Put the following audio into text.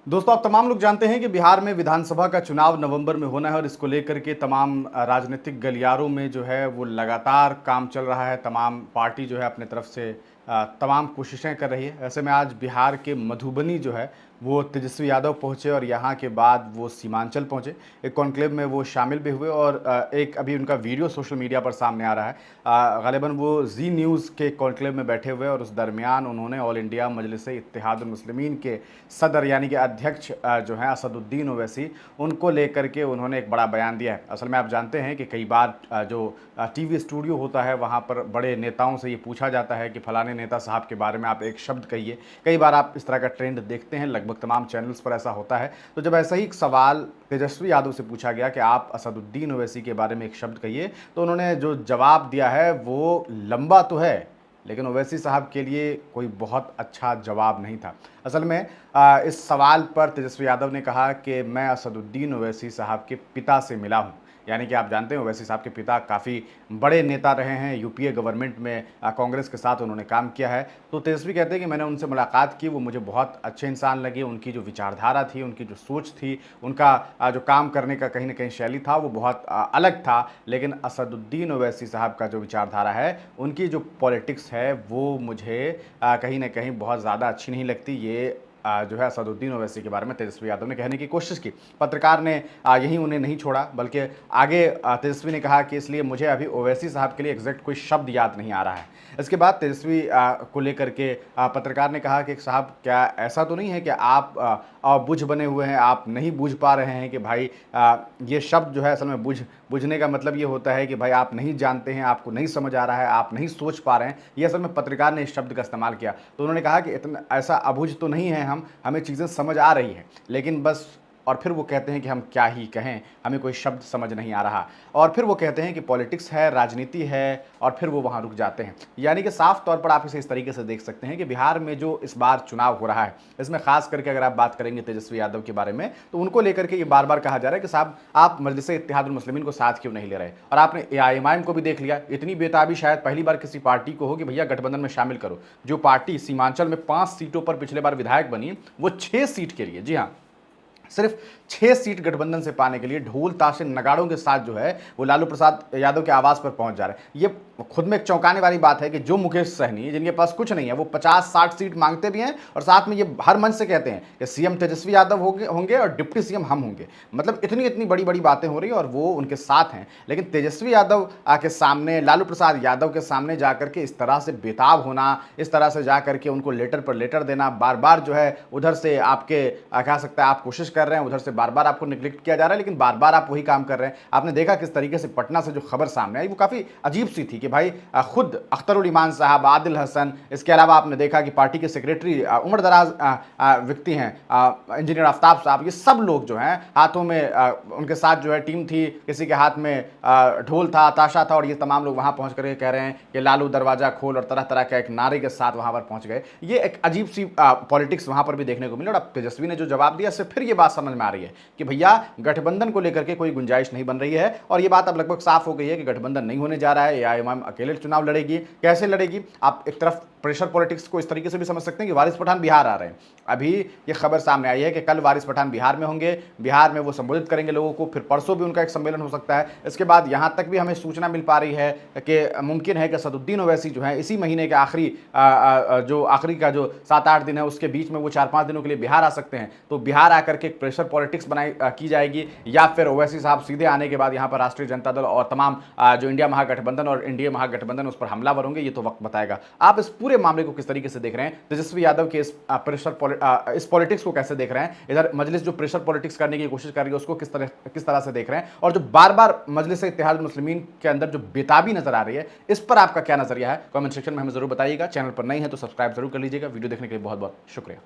दोस्तों, आप तमाम लोग जानते हैं कि बिहार में विधानसभा का चुनाव नवंबर में होना है और इसको लेकर के तमाम राजनीतिक गलियारों में जो है वो लगातार काम चल रहा है। तमाम पार्टी जो है अपने तरफ से तमाम कोशिशें कर रही है। ऐसे में आज बिहार के मधुबनी जो है वो तेजस्वी यादव पहुंचे और यहाँ के बाद वो सीमांचल पहुंचे। एक कॉन्क्लेव में वो शामिल भी हुए और एक अभी उनका वीडियो सोशल मीडिया पर सामने आ रहा है। गालिबन वो जी न्यूज़ के कॉन्क्लेव में बैठे हुए और उस दरमियान उन्होंने ऑल इंडिया मजलिस इत्तेहादुल मुस्लिमीन के सदर यानी कि अध्यक्ष जो हैं असदुद्दीन ओवैसी, उनको लेकर के उन्होंने एक बड़ा बयान दिया है। असल में आप जानते हैं कि कई बार जो टीवी स्टूडियो होता है वहाँ पर बड़े नेताओं से ये पूछा जाता है कि फलाने नेता साहब के बारे में आप एक शब्द कहिए। कई बार आप इस तरह का ट्रेंड देखते हैं, लगभग तमाम चैनल्स पर ऐसा होता है। तो जब ऐसा ही एक सवाल तेजस्वी यादव से पूछा गया कि आप असदुद्दीन ओवैसी के बारे में एक शब्द कहिए, तो उन्होंने जो जवाब दिया है वो लंबा तो है, लेकिन ओवैसी साहब के लिए कोई बहुत अच्छा जवाब नहीं था। असल में इस सवाल पर तेजस्वी यादव ने कहा कि मैं असदुद्दीन ओवैसी साहब के पिता से मिला हूं। यानी कि आप जानते हैं ओवैसी साहब के पिता काफ़ी बड़े नेता रहे हैं, यूपीए गवर्नमेंट में कांग्रेस के साथ उन्होंने काम किया है। तो तेजस्वी कहते हैं कि मैंने उनसे मुलाकात की, वो मुझे बहुत अच्छे इंसान लगे। उनकी जो विचारधारा थी, उनकी जो सोच थी, उनका जो काम करने का कहीं ना कहीं शैली था वो बहुत अलग था। लेकिन असदुद्दीन ओवैसी साहब का जो विचारधारा है, उनकी जो पॉलिटिक्स है वो मुझे कहीं ना कहीं बहुत ज़्यादा अच्छी नहीं लगती। ये जो है असदुद्दीन ओवैसी के बारे में तेजस्वी यादव ने कहने की कोशिश की। पत्रकार ने यहीं उन्हें नहीं छोड़ा, बल्कि आगे तेजस्वी ने कहा कि इसलिए मुझे अभी ओवैसी साहब के लिए एग्जैक्ट कोई शब्द याद नहीं आ रहा है। इसके बाद तेजस्वी को लेकर के पत्रकार ने कहा कि साहब, क्या ऐसा तो नहीं है कि आप बुझ बने हुए हैं, आप नहीं बूझ पा रहे हैं कि भाई ये शब्द जो है असल में बुझने का मतलब ये होता है कि भाई आप नहीं जानते हैं, आपको नहीं समझ आ रहा है, आप नहीं सोच पा रहे हैं। ये असल में पत्रकार ने इस शब्द का इस्तेमाल किया। तो उन्होंने कहा कि इतना ऐसा अबुझ तो नहीं है, हमें चीज़ें समझ आ रही हैं, लेकिन बस। और फिर वो कहते हैं कि हम क्या ही कहें, हमें कोई शब्द समझ नहीं आ रहा। और फिर वो कहते हैं कि पॉलिटिक्स है, राजनीति है, और फिर वो वहाँ रुक जाते हैं। यानी कि साफ तौर पर आप इसे इस तरीके से देख सकते हैं कि बिहार में जो इस बार चुनाव हो रहा है, इसमें खास करके अगर आप बात करेंगे तेजस्वी यादव के बारे में, तो उनको लेकर के ये बार बार कहा जा रहा है कि साहब, आप मजलिस इत्तेहादुल मुस्लिमीन को साथ क्यों नहीं ले रहे। और आपने एआईएमआईएम को भी देख लिया। इतनी बेताबी शायद पहली बार किसी पार्टी को हो कि भैया गठबंधन में शामिल करो। जो पार्टी सीमांचल में 5 सीटों पर पिछले बार विधायक बनी, वो 6 सीट के लिए, जी हाँ, सिर्फ 6 सीट गठबंधन से पाने के लिए ढोल ताशे नगाड़ों के साथ जो है वो लालू प्रसाद यादव के आवास पर पहुंच जा रहे हैं। ये खुद में एक चौंकाने वाली बात है कि जो मुकेश सहनी, जिनके पास कुछ नहीं है, वो 50-60 सीट मांगते भी हैं और साथ में ये हर मंच से कहते हैं कि सीएम तेजस्वी यादव होंगे और डिप्टी सीएम हम होंगे। मतलब इतनी इतनी बड़ी बड़ी बातें हो रही है और वो उनके साथ हैं। लेकिन तेजस्वी यादव के सामने, लालू प्रसाद यादव के सामने जाकर के इस तरह से बेताब होना, इस तरह से जाकर के उनको लेटर पर लेटर देना, बार बार जो है उधर से आपके कह सकता है आप कोशिश कर रहे हैं, उधर से बार बार आपको निगलेक्ट किया जा रहा है, लेकिन बार बार आप वही काम कर रहे हैं। आपने देखा किस तरीके से पटना से जो खबर सामने आई वो काफ़ी अजीब सी थी कि भाई खुद अख्तरुल ईमान साहब, आदिल हसन, इसके अलावा आपने देखा कि पार्टी के सेक्रेटरी उम्र दराज व्यक्ति हैं, इंजीनियर आफ्ताब साहब, ये सब लोग जो हैं हाथों में उनके साथ जो है टीम थी, किसी के हाथ में ढोल था, ताशा था, और ये तमाम लोग वहाँ पहुँच कर कह रहे हैं कि लालू दरवाजा खोल, और तरह तरह का एक नारे के साथ वहाँ पर पहुँच गए। ये एक अजीब सी पॉलिटिक्स वहाँ पर भी देखने को मिली। और अब तेजस्वी ने जो जवाब दिया, इससे फिर ये बात समझ में आ रही है कि भैया गठबंधन को लेकर के कोई गुंजाइश नहीं बन रही है। और ये बात अब लगभग साफ हो गई है कि गठबंधन नहीं होने जा रहा है। एआईएमआईएम अकेले चुनाव लड़ेगी। कैसे लड़ेगी? आप एक तरफ प्रेशर पॉलिटिक्स को इस तरीके से भी समझ सकते हैं कि वारिस पठान बिहार आ रहे हैं। अभी ये खबर सामने आई है कि कल वारिस पठान बिहार में होंगे, बिहार में वो संबोधित करेंगे लोगों को, फिर परसों भी उनका एक सम्मेलन हो सकता है। इसके बाद यहाँ तक भी हमें सूचना मिल पा रही है कि मुमकिन है कि असदुद्दीन ओवैसी जो है इसी महीने के आखिरी का जो 7-8 दिन है उसके बीच में वो 4-5 दिनों के लिए बिहार आ सकते हैं। तो बिहार आकर के प्रेशर पॉलिटिक्स की जाएगी, या फिर ओवैसी साहब सीधे आने के बाद यहाँ पर राष्ट्रीय जनता दल और तमाम जो इंडिया महागठबंधन और एनडीए महागठबंधन उस पर हमलावर होंगे। ये तो वक्त बताएगा। आप इस पूरे मामले को किस तरीके से देख रहे हैं? तेजस्वी यादव के इस पॉलिटिक्स को कैसे देख रहे हैं? इधर मजलिस जो प्रेशर पॉलिटिक्स करने की कोशिश कर रही है उसको किस तरह से देख रहे हैं? और जो बार बार मजलिस इत्तेहादुल मुस्लिमीन के अंदर जो बेताबी नजर आ रही है, इस पर आपका क्या नजरिया है? कमेंट सेक्शन में हमें जरूर बताइएगा। चैनल पर नई है तो सब्सक्राइब जरूर कर लीजिएगा। वीडियो देखने के लिए बहुत बहुत शुक्रिया।